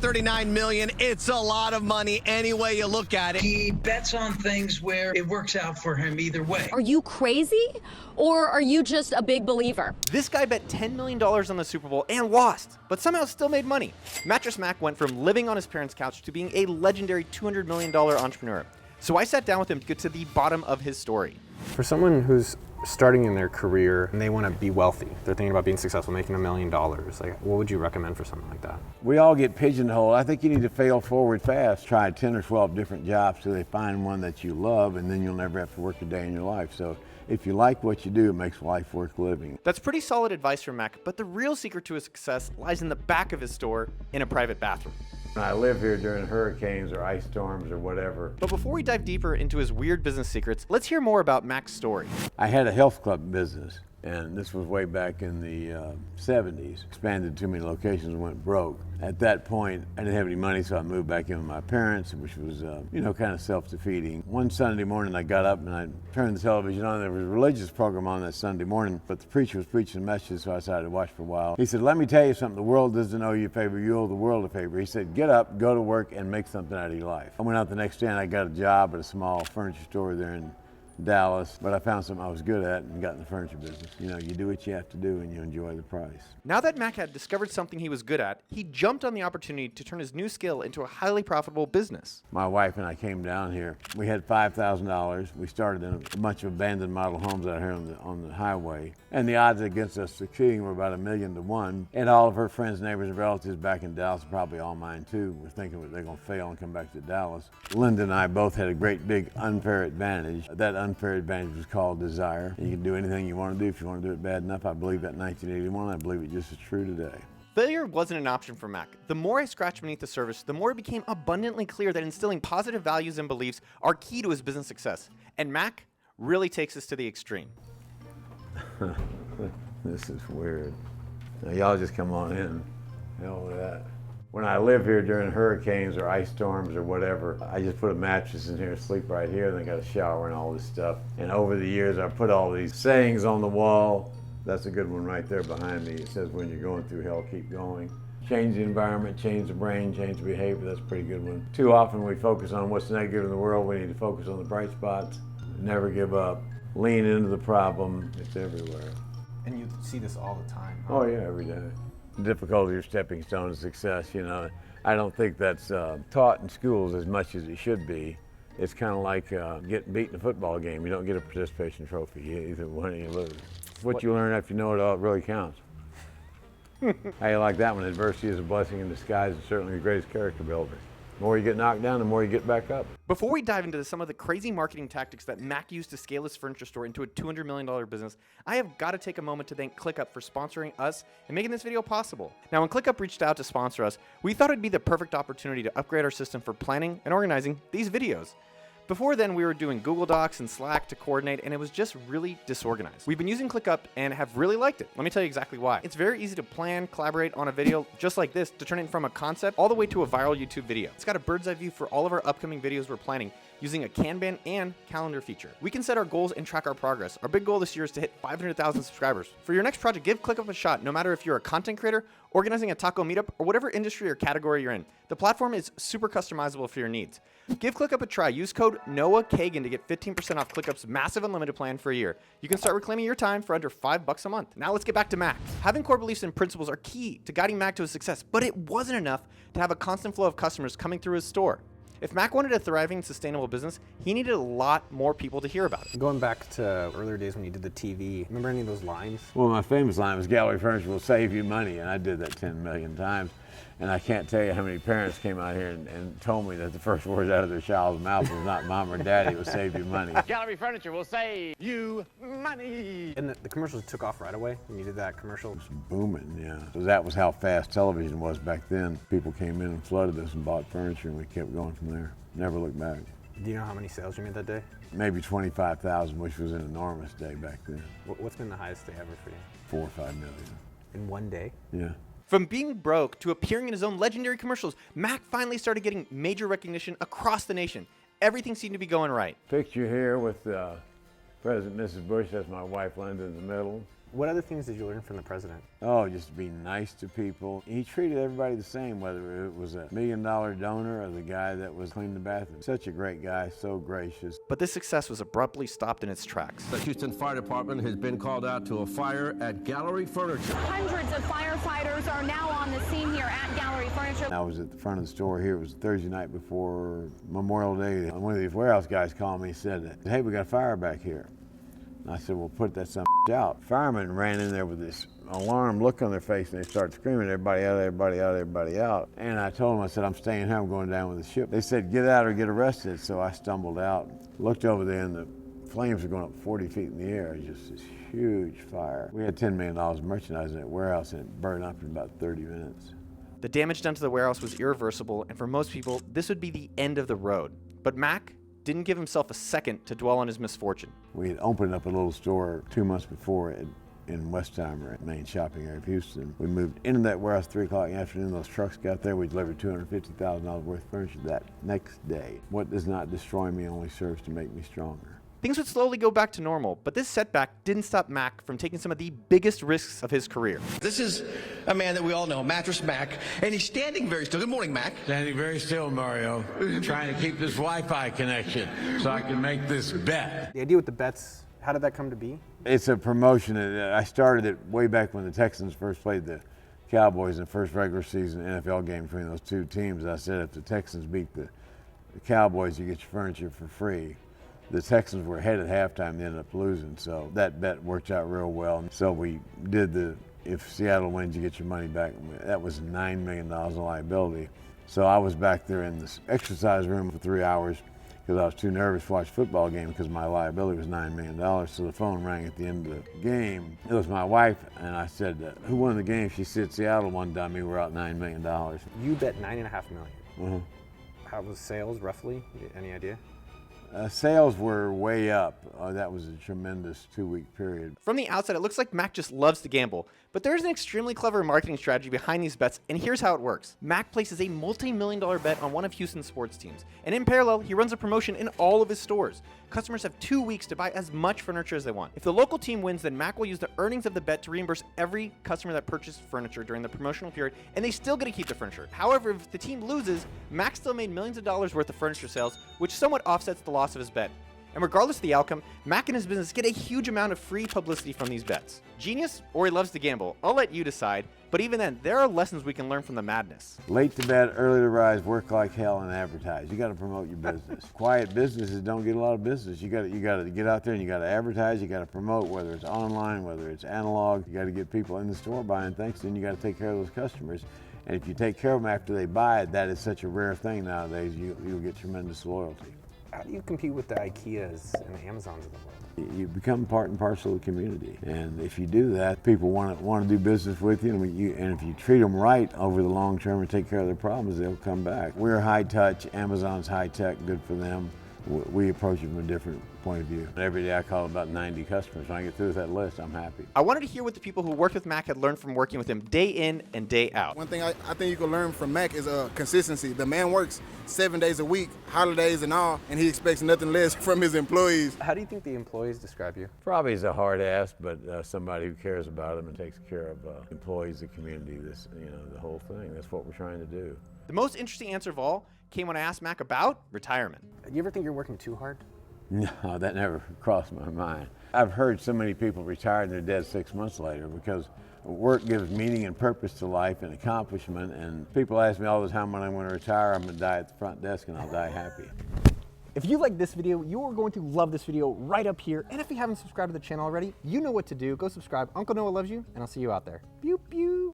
$39 million. It's a lot of money any way you look at it. He bets on things where it works out for him either way. Are you crazy, or are you just a big believer? This guy bet $10 million on the Super Bowl and lost, but somehow still made money. Mattress Mack went from living on his parents' couch to being a legendary $200 million entrepreneur. So I sat down with him to get to the bottom of his story. For someone who's starting in their career and they want to be wealthy, they're thinking about being successful, making $1 million, like, what would you recommend for something like that? We all get pigeonholed. I think you need to fail forward fast. Try 10 or 12 different jobs till they find one that you love, and then you'll never have to work a day in your life. So if you like what you do, it makes life worth living. That's pretty solid advice from Mack, but the real secret to his success lies in the back of his store in a private bathroom. I live here during hurricanes or ice storms or whatever. But before we dive deeper into his weird business secrets, let's hear more about Mack's story. I had a health club business, and this was way back in the 70s. Expanded too many locations, went broke. At that point, I didn't have any money, so I moved back in with my parents, which was, kind of self-defeating. One Sunday morning, I got up and I turned the television on. There was a religious program on that Sunday morning, but the preacher was preaching a message, so I decided to watch for a while. He said, "Let me tell you something. The world doesn't owe you a favor. You owe the world a favor." He said, "Get up, go to work, and make something out of your life." I went out the next day and I got a job at a small furniture store there in Dallas, but I found something I was good at and got in the furniture business. You do what you have to do and you enjoy the price. Now that Mack had discovered something he was good at, he jumped on the opportunity to turn his new skill into a highly profitable business. My wife and I came down here. We had $5,000. We started in a bunch of abandoned model homes out here on the highway, and the odds against us succeeding were about 1,000,000 to 1. And all of her friends, neighbors, and relatives back in Dallas, probably all mine too, were thinking they're going to fail and come back to Dallas. Linda and I both had a great big unfair advantage. That unfair advantage was called desire. You can do anything you want to do if you want to do it bad enough. I believe that in 1981. I believe it just as true today. Failure wasn't an option for Mack. The more I scratched beneath the surface, the more it became abundantly clear that instilling positive values and beliefs are key to his business success. And Mack really takes this to the extreme. This is weird. Now y'all just come on in. Hell with that. When I live here during hurricanes or ice storms or whatever, I just put a mattress in here, sleep right here, and then got a shower and all this stuff. And over the years, I put all these sayings on the wall. That's a good one right there behind me. It says, "When you're going through hell, keep going." Change the environment, change the brain, change the behavior. That's a pretty good one. Too often we focus on what's negative in the world. We need to focus on the bright spots. Never give up. Lean into the problem. It's everywhere. And you see this all the time. Huh? Oh yeah, every day. Difficulty or stepping stone to success, I don't think that's taught in schools as much as it should be. It's kind of like getting beat in a football game. You don't get a participation trophy. You either win or you lose. What you learn after you know it all really counts. How you like that one? Adversity is a blessing in disguise and certainly the greatest character builder. The more you get knocked down, the more you get back up. Before we dive into some of the crazy marketing tactics that Mack used to scale his furniture store into a $200 million business, I have got to take a moment to thank ClickUp for sponsoring us and making this video possible. Now, when ClickUp reached out to sponsor us, we thought it'd be the perfect opportunity to upgrade our system for planning and organizing these videos. Before then, we were doing Google Docs and Slack to coordinate, and it was just really disorganized. We've been using ClickUp and have really liked it. Let me tell you exactly why. It's very easy to plan, collaborate on a video just like this to turn it from a concept all the way to a viral YouTube video. It's got a bird's eye view for all of our upcoming videos we're planning using a Kanban and calendar feature. We can set our goals and track our progress. Our big goal this year is to hit 500,000 subscribers. For your next project, give ClickUp a shot, no matter if you're a content creator, organizing a taco meetup, or whatever industry or category you're in. The platform is super customizable for your needs. Give ClickUp a try. Use code NOAHKagan to get 15% off ClickUp's massive unlimited plan for a year. You can start reclaiming your time for under $5 a month. Now let's get back to Mack. Having core beliefs and principles are key to guiding Mack to his success, but it wasn't enough to have a constant flow of customers coming through his store. If Mack wanted a thriving, sustainable business, he needed a lot more people to hear about it. Going back to earlier days when you did the TV, remember any of those lines? Well, my famous line was, "Gallery furniture will save you money," and I did that 10 million times. And I can't tell you how many parents came out here and told me that the first words out of their child's mouth was not "Mom" or "Daddy," it was "save you money." Gallery furniture will save you money. And the commercials took off right away when you did that commercial? It was booming, yeah. So that was how fast television was back then. People came in and flooded us and bought furniture, and we kept going from there. Never looked back. Do you know how many sales you made that day? Maybe 25,000, which was an enormous day back then. What's been the highest day ever for you? 4 or 5 million. In one day? Yeah. From being broke to appearing in his own legendary commercials, Mack finally started getting major recognition across the nation. Everything seemed to be going right. Picture here with President and Mrs. Bush. That's my wife, Linda, in the middle. What other things did you learn from the president? Oh, just be nice to people. He treated everybody the same, whether it was a $1 million donor or the guy that was cleaning the bathroom. Such a great guy, so gracious. But this success was abruptly stopped in its tracks. The Houston Fire Department has been called out to a fire at Gallery Furniture. Hundreds of firefighters are now on the scene here at Gallery Furniture. I was at the front of the store here. It was Thursday night before Memorial Day. One of these warehouse guys called me and said, "Hey, we got a fire back here." And I said, "Well, put that son out." Firemen ran in there with this alarm look on their face, and they started screaming, "Everybody out, everybody out, everybody out." And I told them, I said, "I'm staying here, I'm going down with the ship." They said, "Get out or get arrested." So I stumbled out, looked over there, and the flames were going up 40 feet in the air. It was just this huge fire. We had $10 million of merchandise in that warehouse, and it burned up in about 30 minutes. The damage done to the warehouse was irreversible, and for most people, this would be the end of the road. But Mack didn't give himself a second to dwell on his misfortune. We had opened up a little store 2 months before in Westheimer, at main shopping area of Houston. We moved into that warehouse 3 o'clock in the afternoon. Those trucks got there. We delivered $250,000 worth of furniture that next day. What does not destroy me only serves to make me stronger. Things would slowly go back to normal, but this setback didn't stop Mack from taking some of the biggest risks of his career. This is a man that we all know, Mattress Mack, and he's standing very still. Good morning, Mack. Standing very still, Mario, trying to keep this Wi-Fi connection so I can make this bet. The idea with the bets, how did that come to be? It's a promotion. I started it way back when the Texans first played the Cowboys in the first regular season NFL game between those two teams. I said if the Texans beat the Cowboys, you get your furniture for free. The Texans were ahead at halftime, they ended up losing, so that bet worked out real well. So we did if Seattle wins, you get your money back. That was $9 million of liability. So I was back there in this exercise room for 3 hours because I was too nervous to watch a football game because my liability was $9 million. So the phone rang at the end of the game. It was my wife, and I said, "Who won the game?" She said, "Seattle won, dummy. We're out $9 million. You bet $9.5 million. Mm-hmm. How was sales, roughly? Any idea? Sales were way up. That was a tremendous 2-week period. From the outside, it looks like Mack just loves to gamble, but there's an extremely clever marketing strategy behind these bets, and here's how it works. Mack places a multi-million-dollar bet on one of Houston's sports teams, and in parallel, he runs a promotion in all of his stores. Customers have 2 weeks to buy as much furniture as they want. If the local team wins, then Mack will use the earnings of the bet to reimburse every customer that purchased furniture during the promotional period, and they still get to keep the furniture. However, if the team loses, Mack still made millions of dollars worth of furniture sales, which somewhat offsets the loss of his bet. And regardless of the outcome, Mack and his business get a huge amount of free publicity from these bets. Genius, or he loves to gamble? I'll let you decide, but even then, there are lessons we can learn from the madness. Late to bed, early to rise, work like hell, and advertise. You got to promote your business. Quiet businesses don't get a lot of business. You got to get out there and you got to advertise. You got to promote, whether it's online, whether it's analog. You got to get people in the store buying things. Then you got to take care of those customers. And if you take care of them after they buy it, that is such a rare thing nowadays. You'll get tremendous loyalty. How do you compete with the IKEAs and the Amazons of the world? You become part and parcel of the community, and if you do that, people want to do business with you, and if you treat them right over the long term and take care of their problems, they'll come back. We're high touch, Amazon's high tech, good for them. We approach it from a different point of view. Every day I call about 90 customers. When I get through with that list, I'm happy. I wanted to hear what the people who worked with Mack had learned from working with him day in and day out. One thing I think you can learn from Mack is consistency. The man works 7 days a week, holidays and all, and he expects nothing less from his employees. How do you think the employees describe you? Probably as a hard ass, but somebody who cares about them and takes care of employees, the community, the whole thing. That's what we're trying to do. The most interesting answer of all came when I asked Mack about retirement. You ever think you're working too hard? No, that never crossed my mind. I've heard so many people retire and they're dead 6 months later because work gives meaning and purpose to life and accomplishment. And people ask me all the time when I'm going to retire, I'm going to die at the front desk and I'll die happy. If you like this video, you are going to love this video right up here. And if you haven't subscribed to the channel already, you know what to do. Go subscribe. Uncle Noah loves you, and I'll see you out there. Pew, pew.